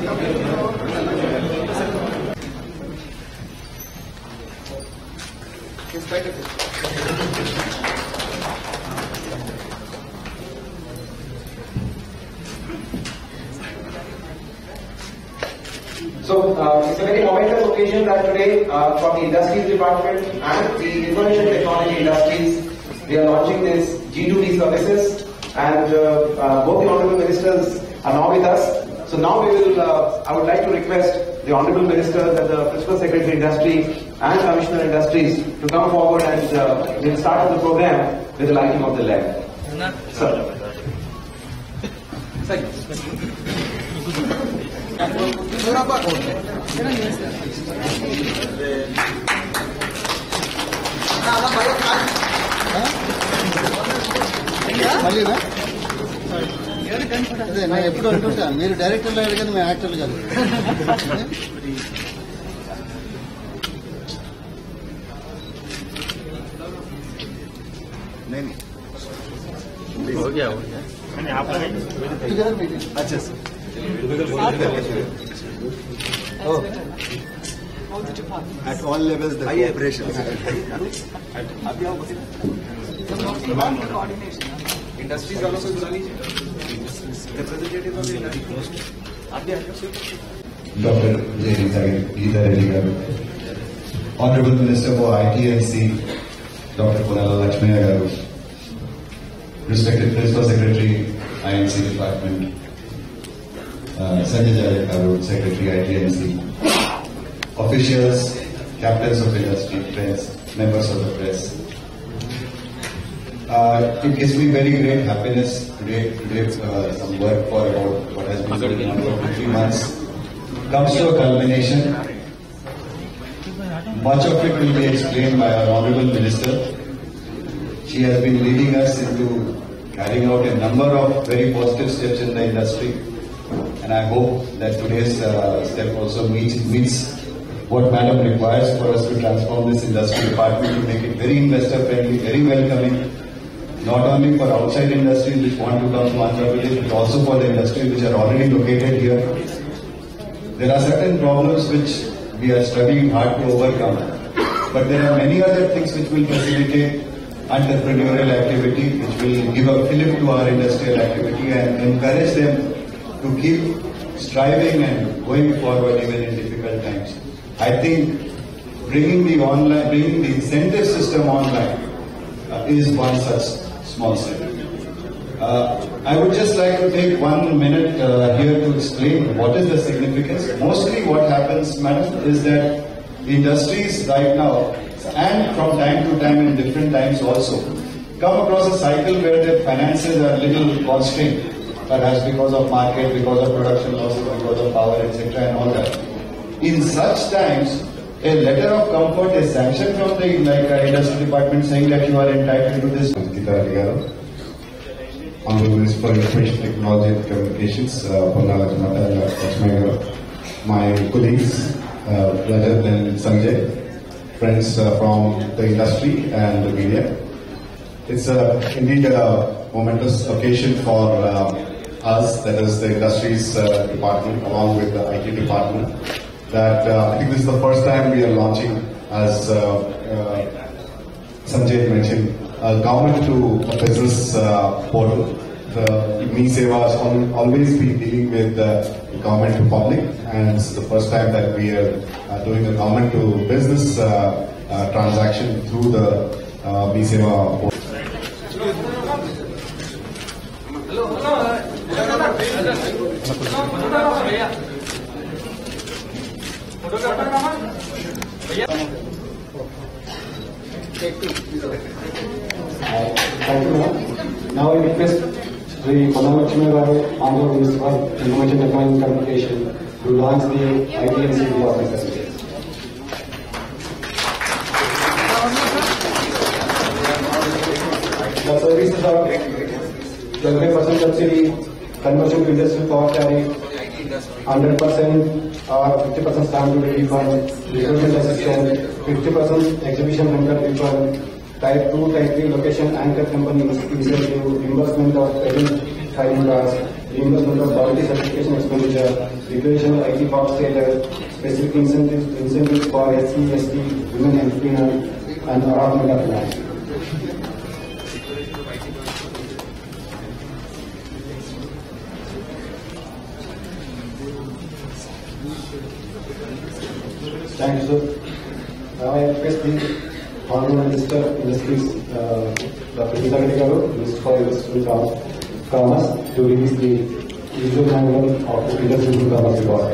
So, it's a very momentous occasion that today, from the Industries Department and the Information Technology Industries, we are launching this G2D services, and both the Honorable Ministers are now with us. So now we will, I would like to request the Honorable Ministers and the Principal Secretary Industry and Commissioner Industries to come forward, and we'll start the program with the lighting of the lamp. Sir. అదే నేను ఎప్పుడు అంటుంటాను, మీరు డైరెక్టర్లు అడిగాను, మేము యాక్టర్లు కాదు. At all levels, the cooperation. Industries also बुला लीजिए. Representative of the industry. Dr. Geetha Reddy, Honorable Minister for IT&C, Dr. Ponnala Laxmaiah, respected Principal Secretary, I&C Department, Sanjay, Secretary, IT&C, officials, captains of industry, friends, members of the press. It gives me very great happiness today some work for about what has been going on for 3 months comes to a culmination. Much of it will be explained by our Honorable Minister. She has been leading us into carrying out a number of very positive steps in the industry, and I hope that today's step also meets what Madam requires for us to transform this industry department to make it very investor friendly, very welcoming, not only for outside industries which want to come to Andhra Pradesh, but also for the industries which are already located here. There are certain problems which we are struggling hard to overcome, but there are many other things which will facilitate entrepreneurial activity, which will give a fillip to our industrial activity and encourage them to keep striving and going forward even in difficult times. I think bringing the incentive system online is one such small step. I would just like to take 1 minute here to explain what is the significance. Mostly what happens, madam, is that industries right now, and from time to time in different times also, come across a cycle where their finances are little constrained, perhaps because of market, because of production losses, because of power, etc. and all that. In such times, a letter of comfort is sanctioned from the industry department saying that you are entitled to this. Geetha Reddy, Honorable Minister for Information Technology and Communications, Ponnala Laxmaiah, my colleagues, Rajat and Sanjay, friends from the industry and the media. It's indeed a momentous occasion for us, that is the industries department, along with the IT department. That I think this is the first time we are launching, as Sanjay mentioned, a government to a business portal. The Seva has always been dealing with government to public, and it's the first time that we are doing a government to business transaction through the Seva portal. Thank you, ma'am. Now I request the Ponnala Laxmaiah, Honorable Minister for Information Technology and Communication, to launch the IT&C office services. The services are 25% subsidy, conversion to industrial power tariff, 100% or 50% stamp duty refund, recruitment assistance, 50% exhibition rental refund, Type 2, Type 3 location anchor company incentive, reimbursement of patent filing costs, reimbursement of quality certification expenditure, declaration of IT park status, specific incentives for SC, ST, women and female, and allotment of land. Thank you, sir. Now I request the Honorable Minister of Industries, Dr. Geetha Reddy, Minister for Industry and Commerce, to release the usual manual of the Industry and Commerce Report.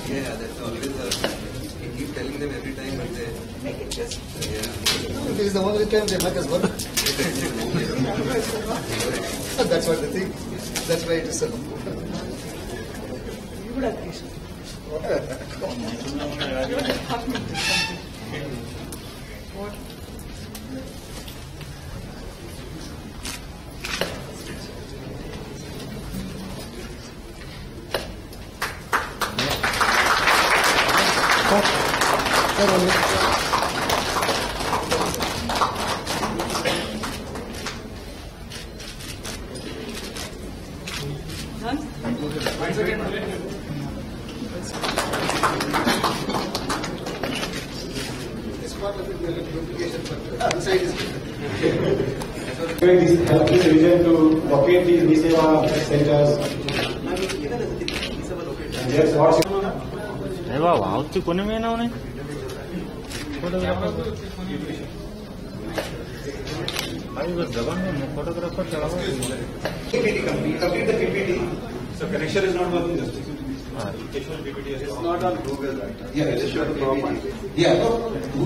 Yeah, that's always you keep telling them every time, but they make it just. Yeah. This is the only time they make us work. That's what they think. That's why it is so. You would appreciate. What? Help this region to locate these Seva centers. Yes, what's అవుతు కొన్ని మేనా ఉన్నాయి photographer Complete the PPT. So connection is not working just. It's not on Google, right? Yeah, it is sure the PPT. Yeah, no,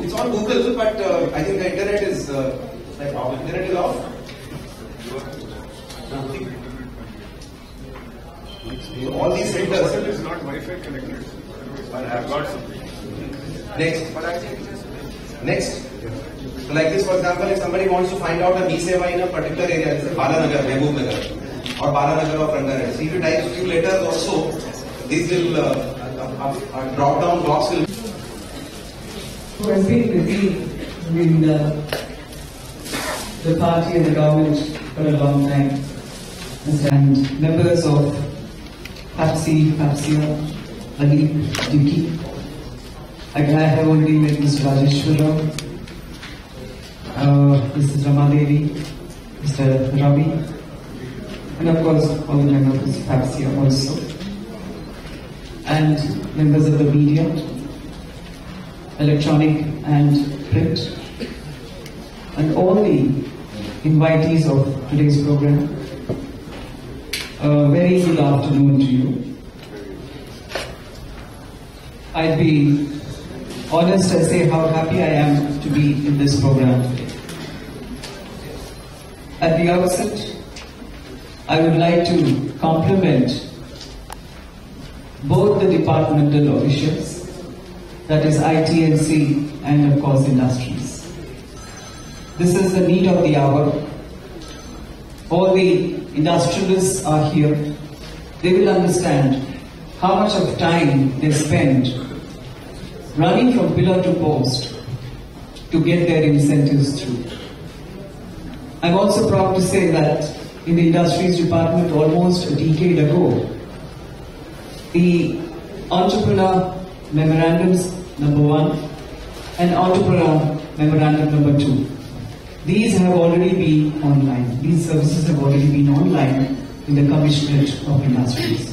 it's on Google, but I think the internet is like off. Internet is off. All these centers is not Wi-Fi connected. I have got something. Next. So like this, for example, if somebody wants to find out a Seva in a particular area, let's say Balanagar, Mehboob Nagar, or Balanagar or Prandar, so if you type few letters also, these will drop down box will. Who has been busy in the party and the government for a long time, and members of Papsia, Ali, Duki. I have already met Mr. Rajeshwara, Mrs. Ramadevi, Mr. Ravi, and of course all the members of Papsia also, and members of the media, electronic and print, and all the invitees of today's program. Very good afternoon to you. I'd be honest and say how happy I am to be in this program today. At the outset, I would like to compliment both the departmental officials, that is ITNC and of course industries. This is the need of the hour. All the industrialists are here. They will understand how much of time they spend running from pillar to post to get their incentives through. I'm also proud to say that in the Industries Department almost a decade ago, the Entrepreneur Memorandums number 1 and Entrepreneur Memorandum number 2, these have already been online. These services have already been online in the Commissionerate of Industries.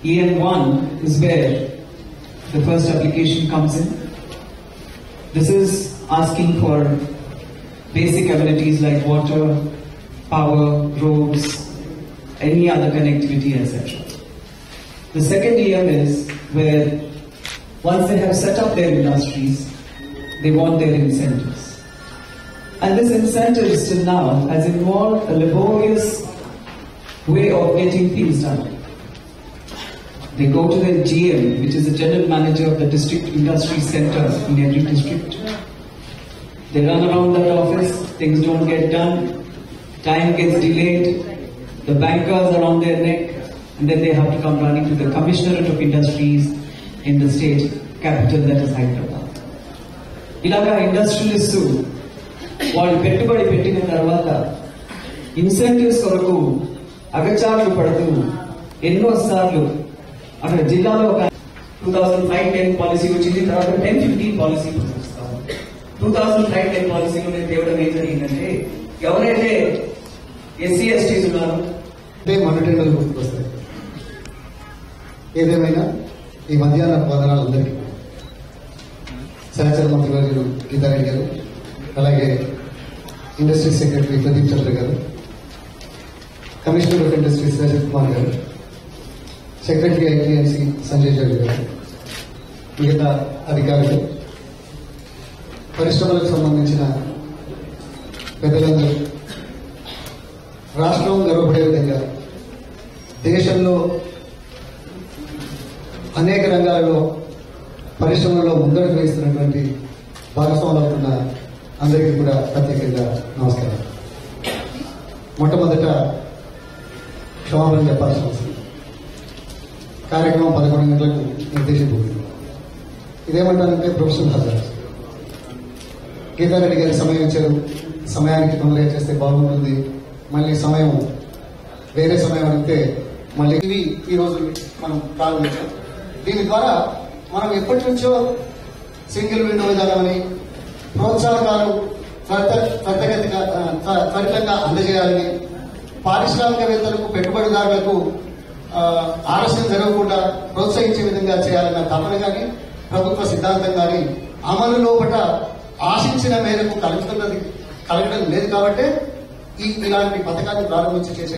EM1 is where the first application comes in. This is asking for basic amenities like water, power, roads, any other connectivity, etc. The second EM is where once they have set up their industries, they want their incentives. And this incentive till now has involved a laborious way of getting things done. They go to the GM, which is the general manager of the district industry center in every district. They run around that office, things don't get done, time gets delayed, the bankers are on their neck, and then they have to come running to the Commissionerate of Industries, in the state capital, that is Hyderabad. ఇలాగా industrialist వాళ్ళు పెట్టుబడి పెట్టిన తర్వాత incentives కొరకు అగచాట్లు పడుతూ ఎన్నో సార్లు అక్కడ జిల్లాలో ఒక 2005-10 పాలసీ వచ్చింది. తర్వాత 10-15 పాలసీ 2005-10 పాలసీలో నేను తేవడం ఏం జరిగిందంటే ఎవరైతే ఎస్సీ ఎస్టీస్ ఉన్నారో మొన్నటి గుర్తుకొస్తాయి. ఏదేమైనా ఈ మధ్యాహ్న వందనాలు అందరికీ. సహచర మంత్రివర్యులు గీతా రెడ్డి గారు, అలాగే ఇండస్ట్రీ సెక్రటరీ ప్రదీప్ చంద్ర గారు, commissioner of industries Rajat Kumar గారు, సెక్రటరీ ఐటీఎన్సీ సంజయ్ చౌదరి గారు, మిగతా అధికారులు, పరిశ్రమలకు సంబంధించిన పెద్దలందరూ, రాష్ట్రం గర్వపడే విధంగా దేశంలో అనేక రంగాలలో పరిశ్రమల్లో ముందడుగు వేస్తున్నటువంటి భాగస్వాములు అవుతున్న అందరికీ కూడా ప్రత్యేకంగా నమస్కారం. మొట్టమొదట క్షమాపణ చెప్పాల్సిన అవసరం. కార్యక్రమం 11 గంటలకు నిర్దేశించబడింది. ఇదేమంటారంటే ప్రొఫెషనల్ హజార్. గీతారెడ్డి గారి సమయం ఇచ్చారు, సమయానికి తొందరగా చేస్తే బాగుంటుంది, మళ్ళీ సమయం వేరే సమయం అంటే మళ్ళీ ఇవి ఈ రోజు మనం ప్రారంభించాం. దీని ద్వారా మనం ఎప్పటి నుంచో సింగిల్ విండో విధానమని ప్రోత్సాహకాలు త్వరితంగా అందజేయాలని, పారిశ్రామికవేత్తలకు పెట్టుబడిదారులకు ఆలస్యం జరగకుండా ప్రోత్సహించే విధంగా చేయాలన్న తపన కానీ ప్రభుత్వ సిద్ధాంతం కానీ అమలు లోపల ఆశించిన మేరకు కలగడం లేదు. కాబట్టి ఇలాంటి పథకాన్ని ప్రారంభించి చేసే